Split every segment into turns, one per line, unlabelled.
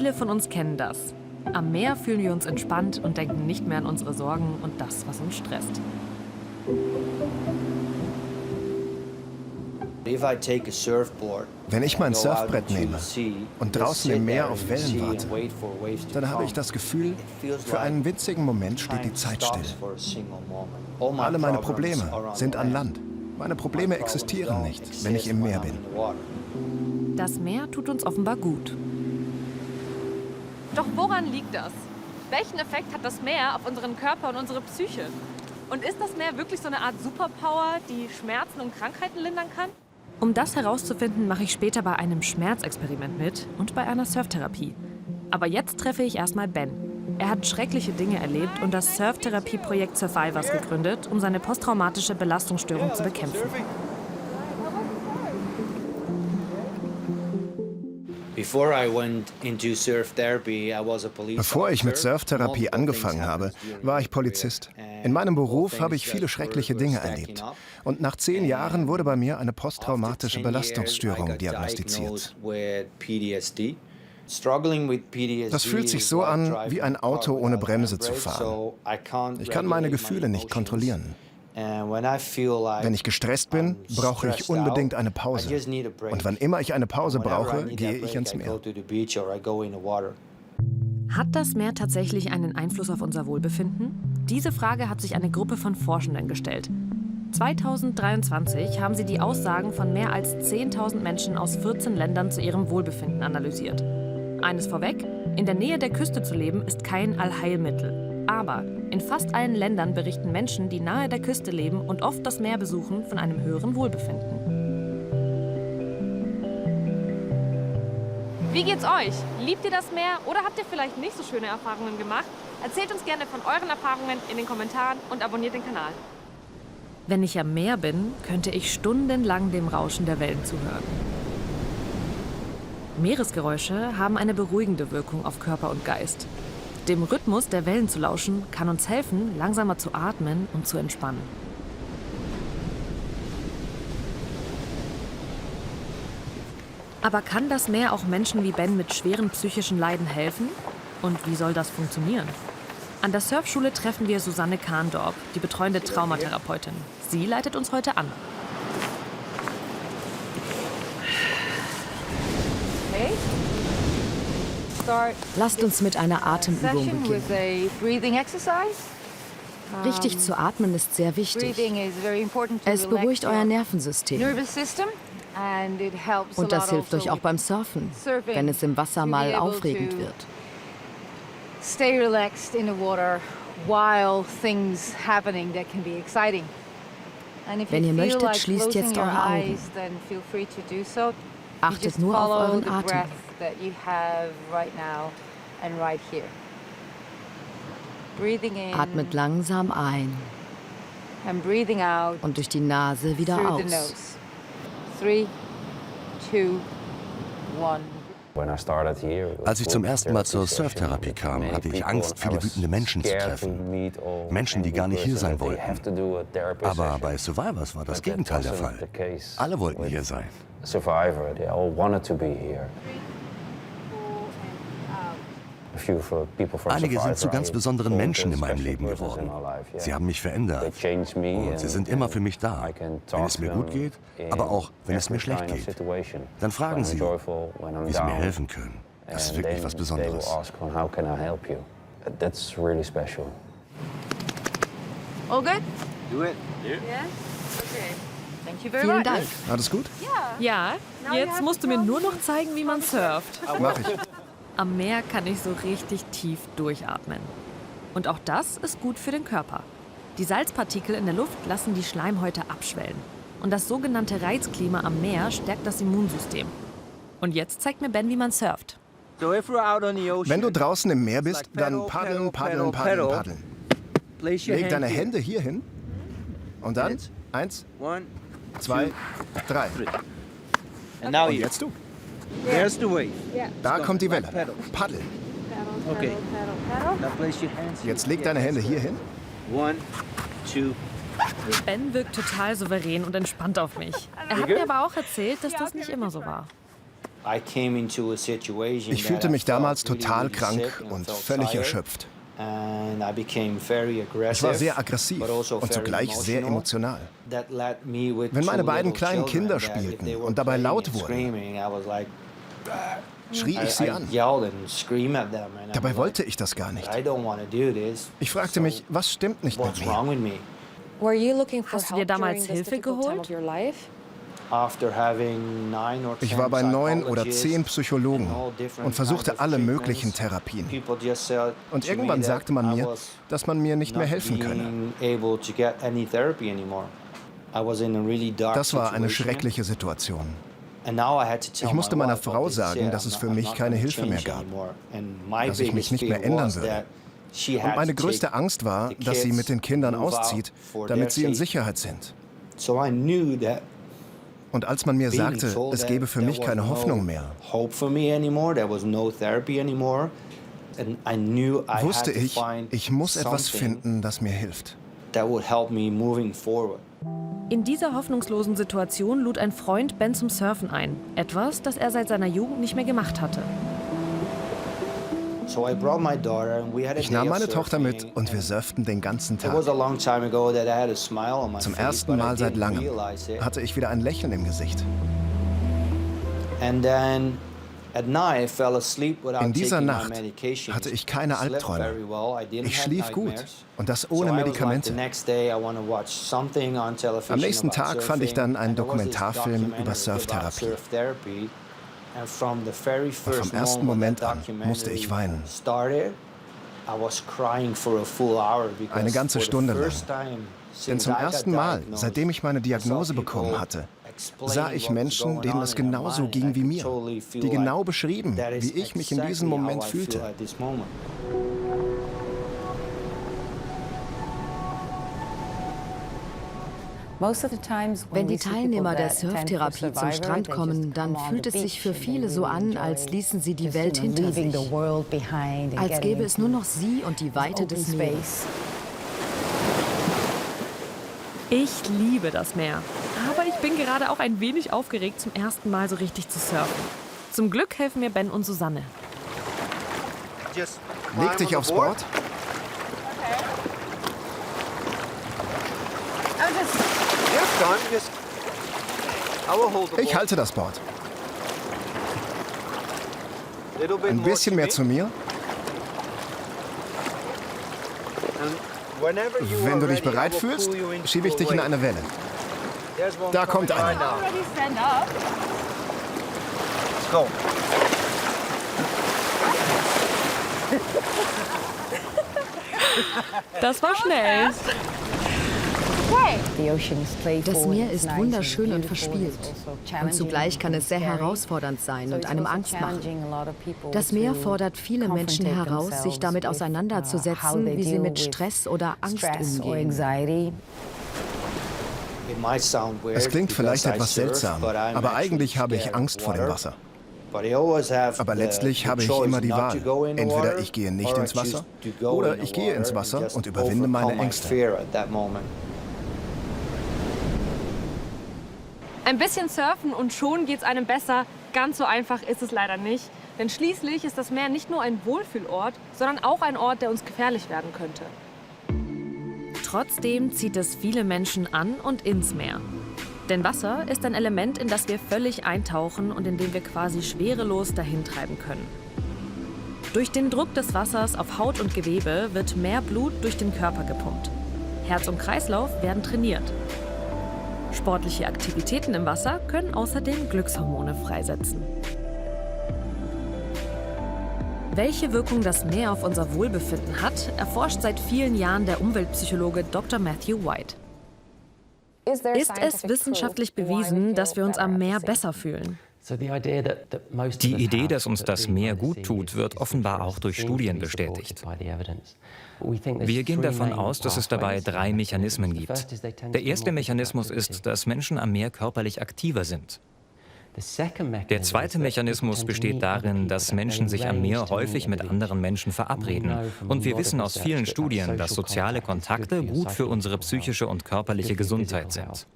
Viele von uns kennen das. Am Meer fühlen wir uns entspannt und denken nicht mehr an unsere Sorgen und das, was uns stresst.
Wenn ich mein Surfbrett nehme und draußen im Meer auf Wellen warte, dann habe ich das Gefühl, für einen winzigen Moment steht die Zeit still. Alle meine Probleme sind an Land. Meine Probleme existieren nicht, wenn ich im Meer bin.
Das Meer tut uns offenbar gut. Doch woran liegt das? Welchen Effekt hat das Meer auf unseren Körper und unsere Psyche? Und ist das Meer wirklich so eine Art Superpower, die Schmerzen und Krankheiten lindern kann? Um das herauszufinden, mache ich später bei einem Schmerzexperiment mit und bei einer Surftherapie. Aber jetzt treffe ich erstmal Ben. Er hat schreckliche Dinge erlebt und das Surftherapieprojekt Survivors gegründet, um seine posttraumatische Belastungsstörung zu bekämpfen.
Bevor ich mit Surftherapie angefangen habe, war ich Polizist. In meinem Beruf habe ich viele schreckliche Dinge erlebt. Und nach 10 Jahren wurde bei mir eine posttraumatische Belastungsstörung diagnostiziert. Das fühlt sich so an, wie ein Auto ohne Bremse zu fahren. Ich kann meine Gefühle nicht kontrollieren. Wenn ich gestresst bin, brauche ich unbedingt eine Pause. Und wann immer ich eine Pause brauche, gehe ich ins Meer.
Hat das Meer tatsächlich einen Einfluss auf unser Wohlbefinden? Diese Frage hat sich eine Gruppe von Forschenden gestellt. 2023 haben sie die Aussagen von mehr als 10.000 Menschen aus 14 Ländern zu ihrem Wohlbefinden analysiert. Eines vorweg, in der Nähe der Küste zu leben, ist kein Allheilmittel. Aber in fast allen Ländern berichten Menschen, die nahe der Küste leben und oft das Meer besuchen, von einem höheren Wohlbefinden. Wie geht's euch? Liebt ihr das Meer oder habt ihr vielleicht nicht so schöne Erfahrungen gemacht? Erzählt uns gerne von euren Erfahrungen in den Kommentaren und abonniert den Kanal. Wenn ich am Meer bin, könnte ich stundenlang dem Rauschen der Wellen zuhören. Meeresgeräusche haben eine beruhigende Wirkung auf Körper und Geist. Dem Rhythmus der Wellen zu lauschen, kann uns helfen, langsamer zu atmen und zu entspannen. Aber kann das Meer auch Menschen wie Ben mit schweren psychischen Leiden helfen? Und wie soll das funktionieren? An der Surfschule treffen wir Susanne Kahndorp, die betreuende Traumatherapeutin. Sie leitet uns heute an.
Okay.
Lasst uns mit einer Atemübung beginnen. Richtig zu atmen ist sehr wichtig. Es beruhigt euer Nervensystem. Und das hilft euch auch beim Surfen, wenn es im Wasser mal aufregend wird.
Stay relaxed in the water while things happening that can be exciting.
Wenn ihr möchtet, schließt jetzt eure Augen. Achtet nur auf euren Atem. Atmet langsam ein und durch die Nase wieder aus.
3, 2, 1.
Als ich zum ersten Mal zur Surftherapie kam, hatte ich Angst, viele wütende Menschen zu treffen. Menschen, die gar nicht hier sein wollten. Aber bei Survivors war das Gegenteil der Fall. Alle wollten hier sein. Einige sind zu ganz besonderen Menschen in meinem Leben geworden. Sie haben mich verändert. Und sie sind immer für mich da, wenn es mir gut geht, aber auch, wenn es mir schlecht geht. Dann fragen sie, wie sie mir helfen können. Das ist wirklich was Besonderes.
All good?
Do it.
Yes? Okay. Thank you very
Vielen
much.
Dank.
Alles gut?
Ja, jetzt musst du mir nur noch zeigen, wie man surft.
Mach ich.
Am Meer kann ich so richtig tief durchatmen. Und auch das ist gut für den Körper. Die Salzpartikel in der Luft lassen die Schleimhäute abschwellen. Und das sogenannte Reizklima am Meer stärkt das Immunsystem. Und jetzt zeigt mir Ben, wie man surft.
Wenn du draußen im Meer bist, dann paddeln, paddeln, paddeln, paddeln. Leg deine Hände hier hin und dann 1, 2, 3. Und jetzt du. Da kommt die Welle. Paddel.
Okay. Now place your hands here.
Jetzt leg deine Hände hier hin.
1, 2.
Ben wirkt total souverän und entspannt auf mich. Er hat mir aber auch erzählt, dass das nicht immer so war.
Ich fühlte mich damals total krank und völlig erschöpft. Ich war sehr aggressiv und zugleich sehr emotional. Wenn meine beiden kleinen Kinder spielten und dabei laut wurden, schrie ich sie an. Dabei wollte ich das gar nicht. Ich fragte mich, was stimmt nicht mit mir?
Hast du dir damals Hilfe geholt?
Ich war bei 9 oder 10 Psychologen und versuchte alle möglichen Therapien. Und irgendwann sagte man mir, dass man mir nicht mehr helfen könne. Das war eine schreckliche Situation. Ich musste meiner Frau sagen, dass es für mich keine Hilfe mehr gab, dass ich mich nicht mehr ändern würde. Und meine größte Angst war, dass sie mit den Kindern auszieht, damit sie in Sicherheit sind. Und als man mir sagte, es gebe für mich keine Hoffnung mehr, wusste ich, ich muss etwas finden, das mir hilft.
In dieser hoffnungslosen Situation lud ein Freund Ben zum Surfen ein. Etwas, das er seit seiner Jugend nicht mehr gemacht hatte.
Ich nahm meine Tochter mit und wir surften den ganzen Tag. Zum ersten Mal seit langem hatte ich wieder ein Lächeln im Gesicht. In dieser Nacht hatte ich keine Albträume. Ich schlief gut und das ohne Medikamente. Am nächsten Tag fand ich dann einen Dokumentarfilm über Surftherapie. Und vom ersten Moment an musste ich weinen. Eine ganze Stunde lang. Denn zum ersten Mal, seitdem ich meine Diagnose bekommen hatte, sah ich Menschen, denen es genauso ging wie mir, die genau beschrieben, wie ich mich in diesem Moment fühlte.
Wenn die Teilnehmer der Surftherapie zum Strand kommen, dann fühlt es sich für viele so an, als ließen sie die Welt hinter sich. Als gäbe es nur noch sie und die Weite des Meeres.
Ich liebe das Meer. Aber ich bin gerade auch ein wenig aufgeregt, zum ersten Mal so richtig zu surfen. Zum Glück helfen mir Ben und Susanne.
Leg dich aufs Board. Ich halte das Board. Ein bisschen mehr zu mir. Wenn du dich bereit fühlst, schiebe ich dich in eine Welle. Da kommt einer.
Das war schnell.
Das Meer ist wunderschön und verspielt. Und zugleich kann es sehr herausfordernd sein und einem Angst machen. Das Meer fordert viele Menschen heraus, sich damit auseinanderzusetzen, wie sie mit Stress oder Angst umgehen.
Es klingt vielleicht etwas seltsam, aber eigentlich habe ich Angst vor dem Wasser. Aber letztlich habe ich immer die Wahl. Entweder ich gehe nicht ins Wasser oder ich gehe ins Wasser und überwinde meine Ängste.
Ein bisschen surfen und schon geht's einem besser. Ganz so einfach ist es leider nicht. Denn schließlich ist das Meer nicht nur ein Wohlfühlort, sondern auch ein Ort, der uns gefährlich werden könnte. Trotzdem zieht es viele Menschen an und ins Meer. Denn Wasser ist ein Element, in das wir völlig eintauchen und in dem wir quasi schwerelos dahintreiben können. Durch den Druck des Wassers auf Haut und Gewebe wird mehr Blut durch den Körper gepumpt. Herz und Kreislauf werden trainiert. Sportliche Aktivitäten im Wasser können außerdem Glückshormone freisetzen. Welche Wirkung das Meer auf unser Wohlbefinden hat, erforscht seit vielen Jahren der Umweltpsychologe Dr. Matthew White. Ist es wissenschaftlich bewiesen, dass wir uns am Meer besser fühlen?
Die Idee, dass uns das Meer gut tut, wird offenbar auch durch Studien bestätigt. Wir gehen davon aus, dass es dabei 3 Mechanismen gibt. Der erste Mechanismus ist, dass Menschen am Meer körperlich aktiver sind. Der zweite Mechanismus besteht darin, dass Menschen sich am Meer häufig mit anderen Menschen verabreden. Und wir wissen aus vielen Studien, dass soziale Kontakte gut für unsere psychische und körperliche Gesundheit sind.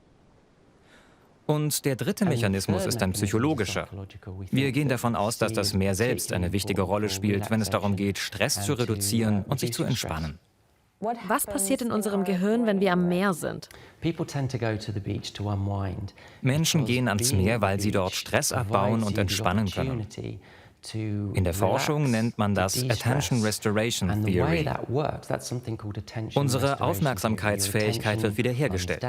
Und der dritte Mechanismus ist ein psychologischer. Wir gehen davon aus, dass das Meer selbst eine wichtige Rolle spielt, wenn es darum geht, Stress zu reduzieren und sich zu entspannen.
Was passiert in unserem Gehirn, wenn wir am Meer sind?
Menschen gehen ans Meer, weil sie dort Stress abbauen und entspannen können. In der Forschung nennt man das Attention Restoration Theory. Unsere Aufmerksamkeitsfähigkeit wird wiederhergestellt.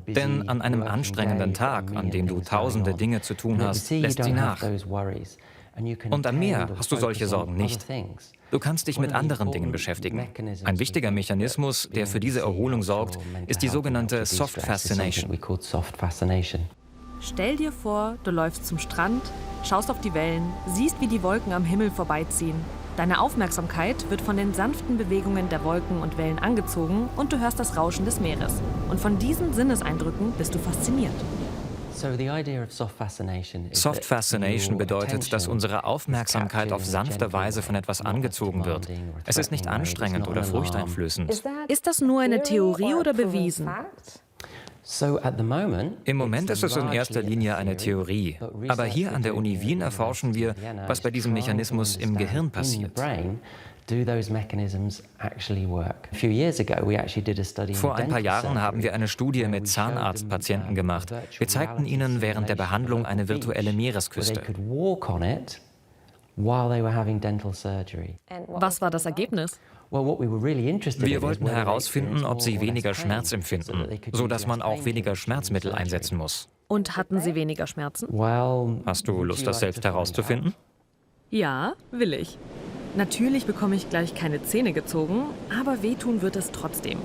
Denn an einem anstrengenden Tag, an dem du tausende Dinge zu tun hast, lässt sie nach. Und am Meer hast du solche Sorgen nicht. Du kannst dich mit anderen Dingen beschäftigen. Ein wichtiger Mechanismus, der für diese Erholung sorgt, ist die sogenannte Soft Fascination.
Stell dir vor, du läufst zum Strand, schaust auf die Wellen, siehst, wie die Wolken am Himmel vorbeiziehen. Deine Aufmerksamkeit wird von den sanften Bewegungen der Wolken und Wellen angezogen und du hörst das Rauschen des Meeres. Und von diesen Sinneseindrücken bist du fasziniert.
Soft Fascination bedeutet, dass unsere Aufmerksamkeit auf sanfte Weise von etwas angezogen wird. Es ist nicht anstrengend oder furchteinflößend.
Ist das nur eine Theorie oder bewiesen?
Im Moment ist es in erster Linie eine Theorie. Aber hier an der Uni Wien erforschen wir, was bei diesem Mechanismus im Gehirn passiert. Vor ein paar Jahren haben wir eine Studie mit Zahnarztpatienten gemacht. Wir zeigten ihnen während der Behandlung eine virtuelle Meeresküste.
Was war das Ergebnis?
Wir wollten herausfinden, ob sie weniger Schmerz empfinden, sodass man auch weniger Schmerzmittel einsetzen muss.
Und hatten sie weniger Schmerzen?
Hast du Lust, das selbst herauszufinden?
Ja, will ich. Natürlich bekomme ich gleich keine Zähne gezogen, aber wehtun wird es trotzdem.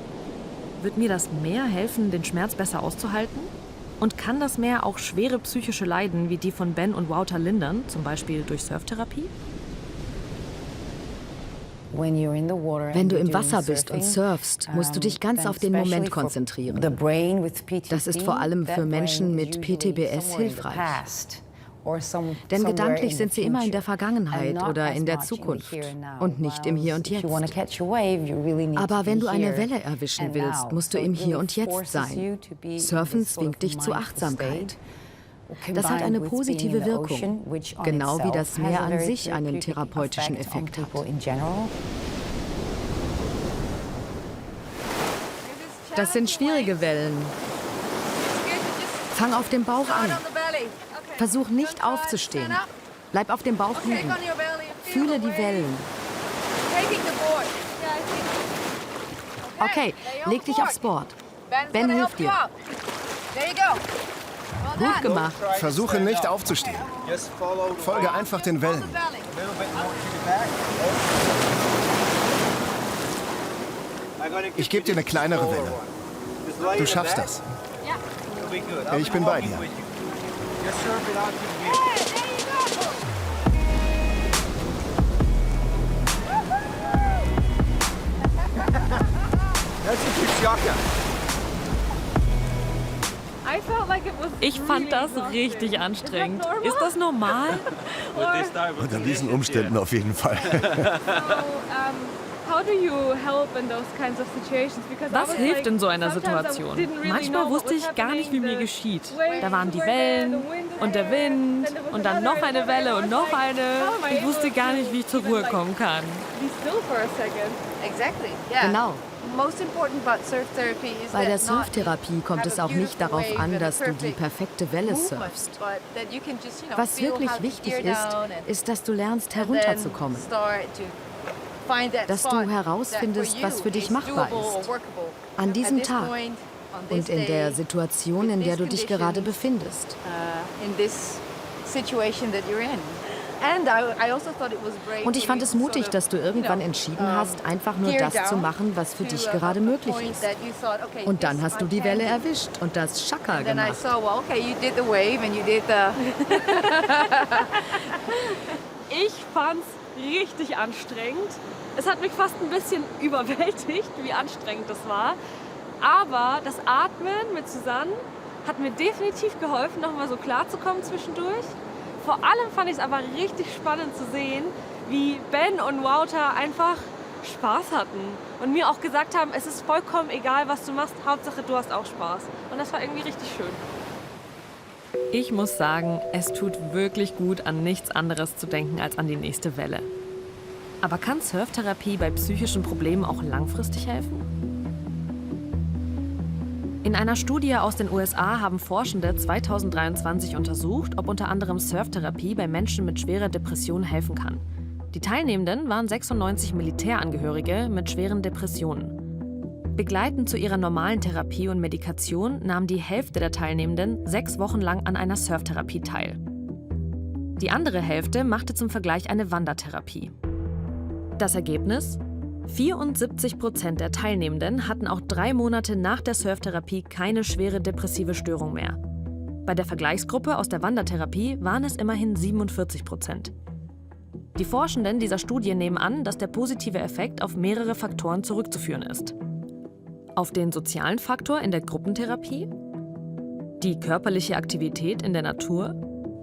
Wird mir das Meer helfen, den Schmerz besser auszuhalten? Und kann das Meer auch schwere psychische Leiden wie die von Ben und Wouter lindern, zum Beispiel durch Surftherapie?
Wenn du im Wasser bist und surfst, musst du dich ganz auf den Moment konzentrieren. Das ist vor allem für Menschen mit PTBS hilfreich. Denn gedanklich sind sie immer in der Vergangenheit oder in der Zukunft und nicht im Hier und Jetzt. Aber wenn du eine Welle erwischen willst, musst du im Hier und Jetzt sein. Surfen zwingt dich zu Achtsamkeit. Das hat eine positive Wirkung, genau wie das Meer an sich einen therapeutischen Effekt hat. Das sind schwierige Wellen. Fang auf dem Bauch an. Versuch nicht aufzustehen. Bleib auf dem Bauch liegen. Fühle die Wellen. Okay, leg dich aufs Board. Ben hilft dir. Gut gemacht.
Versuche nicht aufzustehen. Folge einfach den Wellen. Ich gebe dir eine kleinere Welle. Du schaffst das. Ich bin bei dir.
Ich fand das richtig anstrengend. Ist das normal?
Unter diesen Umständen auf jeden Fall.
Was hilft in so einer Situation? Manchmal wusste ich gar nicht, wie mir geschieht. Da waren die Wellen und der Wind und dann noch eine Welle und noch eine. Ich wusste gar nicht, wie ich zur Ruhe kommen kann.
Genau. Bei der Surftherapie kommt es auch nicht darauf an, dass du die perfekte Welle surfst. Was wirklich wichtig ist, dass du lernst, herunterzukommen. Dass du herausfindest, was für dich machbar ist. An diesem Tag und in der Situation, in der du dich gerade befindest. Und ich fand es mutig, dass du irgendwann entschieden hast, einfach nur das zu machen, was für dich gerade möglich ist. Und dann hast du die Welle erwischt und das Shaka gemacht.
Ich fand's richtig anstrengend. Es hat mich fast ein bisschen überwältigt, wie anstrengend das war. Aber das Atmen mit Susanne hat mir definitiv geholfen, nochmal so klarzukommen zwischendurch. Vor allem fand ich es aber richtig spannend zu sehen, wie Ben und Wouter einfach Spaß hatten. Und mir auch gesagt haben, es ist vollkommen egal, was du machst, Hauptsache du hast auch Spaß. Und das war irgendwie richtig schön. Ich muss sagen, es tut wirklich gut, an nichts anderes zu denken als an die nächste Welle. Aber kann Surftherapie bei psychischen Problemen auch langfristig helfen? In einer Studie aus den USA haben Forschende 2023 untersucht, ob unter anderem Surftherapie bei Menschen mit schwerer Depression helfen kann. Die Teilnehmenden waren 96 Militärangehörige mit schweren Depressionen. Begleitend zu ihrer normalen Therapie und Medikation nahm die Hälfte der Teilnehmenden 6 Wochen lang an einer Surftherapie teil. Die andere Hälfte machte zum Vergleich eine Wandertherapie. Das Ergebnis? 74% der Teilnehmenden hatten auch 3 Monate nach der Surftherapie keine schwere depressive Störung mehr. Bei der Vergleichsgruppe aus der Wandertherapie waren es immerhin 47%. Die Forschenden dieser Studie nehmen an, dass der positive Effekt auf mehrere Faktoren zurückzuführen ist. Auf den sozialen Faktor in der Gruppentherapie, die körperliche Aktivität in der Natur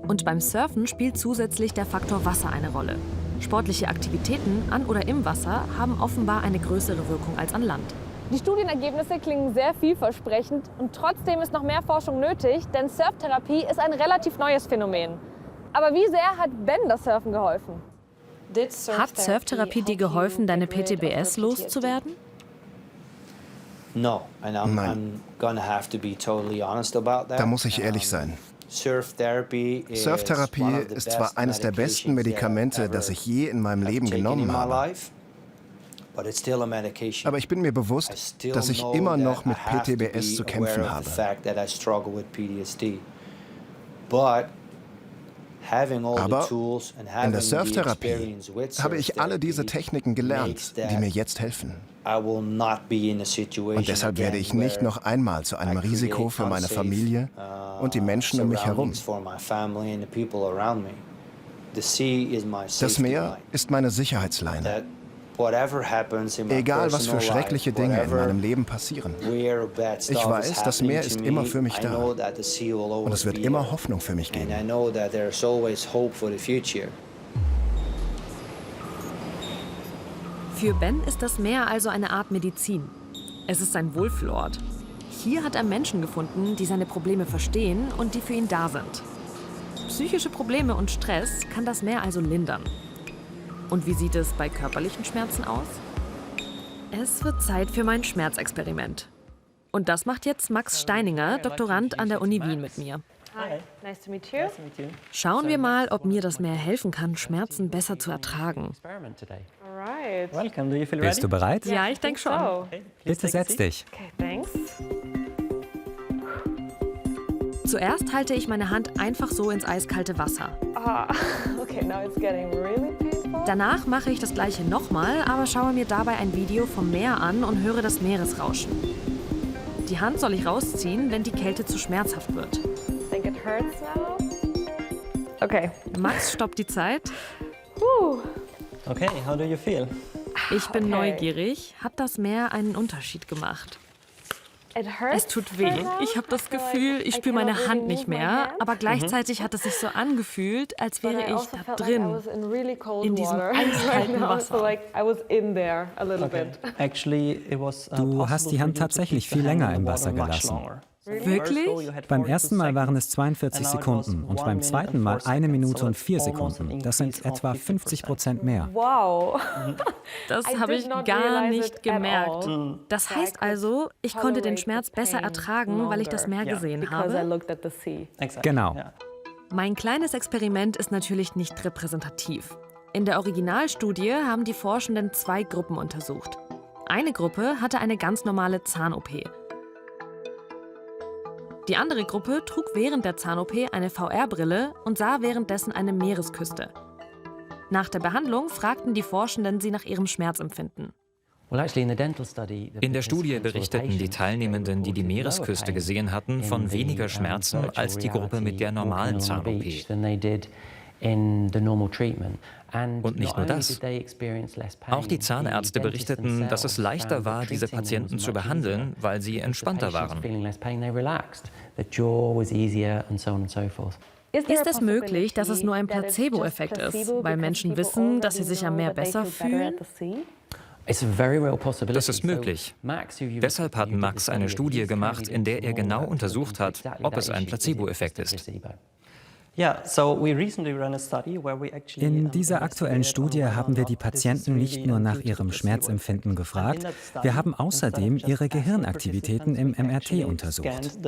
und beim Surfen spielt zusätzlich der Faktor Wasser eine Rolle. Sportliche Aktivitäten an oder im Wasser haben offenbar eine größere Wirkung als an Land.
Die Studienergebnisse klingen sehr vielversprechend und trotzdem ist noch mehr Forschung nötig, denn Surftherapie ist ein relativ neues Phänomen. Aber wie sehr hat Ben das Surfen geholfen?
Hat Surftherapie dir geholfen, deine PTBS loszuwerden?
Nein. Da muss ich ehrlich sein. Surftherapie ist zwar eines der besten Medikamente, das ich je in meinem Leben genommen habe, aber ich bin mir bewusst, dass ich immer noch mit PTBS zu kämpfen habe. Aber in der Surftherapie habe ich alle diese Techniken gelernt, die mir jetzt helfen. Und deshalb werde ich nicht noch einmal zu einem Risiko für meine Familie und die Menschen um mich herum. Das Meer ist meine Sicherheitsleine. Egal, was für schreckliche Dinge in meinem Leben passieren. Ich weiß, das Meer ist immer für mich da. Und es wird immer Hoffnung für mich geben.
Für Ben ist das Meer also eine Art Medizin. Es ist sein Wohlfühlort. Hier hat er Menschen gefunden, die seine Probleme verstehen und die für ihn da sind. Psychische Probleme und Stress kann das Meer also lindern. Und wie sieht es bei körperlichen Schmerzen aus? Es wird Zeit für mein Schmerzexperiment. Und das macht jetzt Max Steininger, Doktorand an der Uni Wien, mit mir.
Hi, nice to meet you.
Schauen wir mal, ob mir das Meer helfen kann, Schmerzen besser zu ertragen.
Bist du bereit?
Ja, ich denke schon.
Bitte setz dich.
Okay, thanks.
Zuerst halte ich meine Hand einfach so ins eiskalte Wasser.
Okay, now it's getting really painful.
Danach mache ich das gleiche nochmal, aber schaue mir dabei ein Video vom Meer an und höre das Meeresrauschen. Die Hand soll ich rausziehen, wenn die Kälte zu schmerzhaft wird.
Think it hurts now? Okay.
Max stoppt die Zeit.
Okay, how do you feel?
Ich bin neugierig. Hat das Meer einen Unterschied gemacht? Es tut weh. Ich habe das Gefühl, ich spüre meine Hand nicht mehr, aber gleichzeitig hat es sich so angefühlt, als wäre ich da drin, in diesem eiskalten Wasser.
Du hast die Hand tatsächlich viel länger im Wasser gelassen.
Wirklich?
Beim ersten Mal waren es 42 Sekunden und beim zweiten Mal 1 Minute und 4 Sekunden. Das sind etwa 50% mehr.
Wow.
Das habe ich gar nicht gemerkt. Das heißt also, ich konnte den Schmerz besser ertragen, weil ich das Meer gesehen habe?
Genau.
Mein kleines Experiment ist natürlich nicht repräsentativ. In der Originalstudie haben die Forschenden 2 Gruppen untersucht. Eine Gruppe hatte eine ganz normale Zahn-OP. Die andere Gruppe trug während der Zahn-OP eine VR-Brille und sah währenddessen eine Meeresküste. Nach der Behandlung fragten die Forschenden sie nach ihrem Schmerzempfinden.
In der Studie berichteten die Teilnehmenden, die die Meeresküste gesehen hatten, von weniger Schmerzen als die Gruppe mit der normalen Zahn-OP. Und nicht nur das. Auch die Zahnärzte berichteten, dass es leichter war, diese Patienten zu behandeln, weil sie entspannter waren.
Ist es möglich, dass es nur ein Placebo-Effekt ist, weil Menschen wissen, dass sie sich am Meer besser fühlen?
Das ist möglich. Deshalb hat Max eine Studie gemacht, in der er genau untersucht hat, ob es ein Placebo-Effekt ist.
In dieser aktuellen Studie haben wir die Patienten nicht nur nach ihrem Schmerzempfinden gefragt, wir haben außerdem ihre Gehirnaktivitäten im MRT untersucht.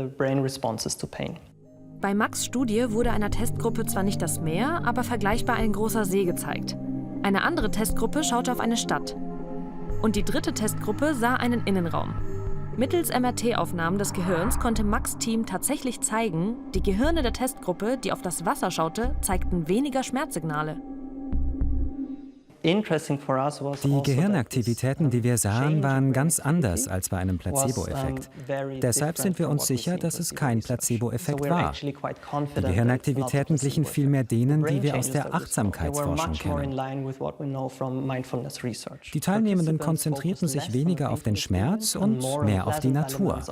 Bei Max' Studie wurde einer Testgruppe zwar nicht das Meer, aber vergleichbar ein großer See gezeigt. Eine andere Testgruppe schaute auf eine Stadt. Und die dritte Testgruppe sah einen Innenraum. Mittels MRT-Aufnahmen des Gehirns konnte Max' Team tatsächlich zeigen, die Gehirne der Testgruppe, die auf das Wasser schaute, zeigten weniger Schmerzsignale.
Die Gehirnaktivitäten, die wir sahen, waren ganz anders als bei einem Placebo-Effekt. Deshalb sind wir uns sicher, dass es kein Placebo-Effekt war. Die Gehirnaktivitäten glichen vielmehr denen, die wir aus der Achtsamkeitsforschung kennen. Die Teilnehmenden konzentrierten sich weniger auf den Schmerz und mehr auf die Natur.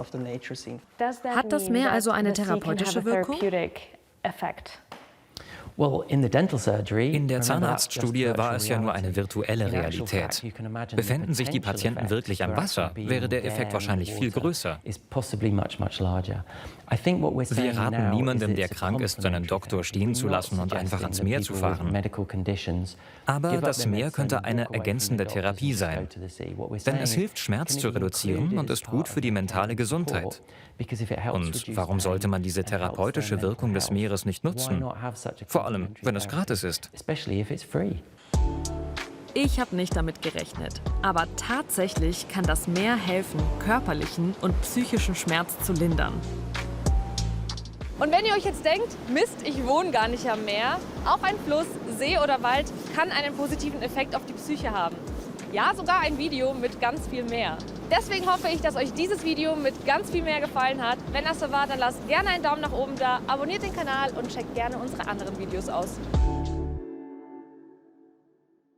Hat das Meer also eine therapeutische Wirkung?
In der Zahnarztstudie war es ja nur eine virtuelle Realität. Befänden sich die Patienten wirklich am Wasser, wäre der Effekt wahrscheinlich viel größer. Wir raten niemandem, der krank ist, seinen Doktor stehen zu lassen und einfach ans Meer zu fahren. Aber das Meer könnte eine ergänzende Therapie sein. Denn es hilft, Schmerz zu reduzieren und ist gut für die mentale Gesundheit. Und warum sollte man diese therapeutische Wirkung des Meeres nicht nutzen? Vor allem, wenn es gratis ist.
Ich habe nicht damit gerechnet. Aber tatsächlich kann das Meer helfen, körperlichen und psychischen Schmerz zu lindern. Und wenn ihr euch jetzt denkt, Mist, ich wohne gar nicht am Meer, auch ein Fluss, See oder Wald kann einen positiven Effekt auf die Psyche haben. Ja, sogar ein Video mit ganz viel mehr. Deswegen hoffe ich, dass euch dieses Video mit ganz viel mehr gefallen hat. Wenn das so war, dann lasst gerne einen Daumen nach oben da, abonniert den Kanal und checkt gerne unsere anderen Videos aus.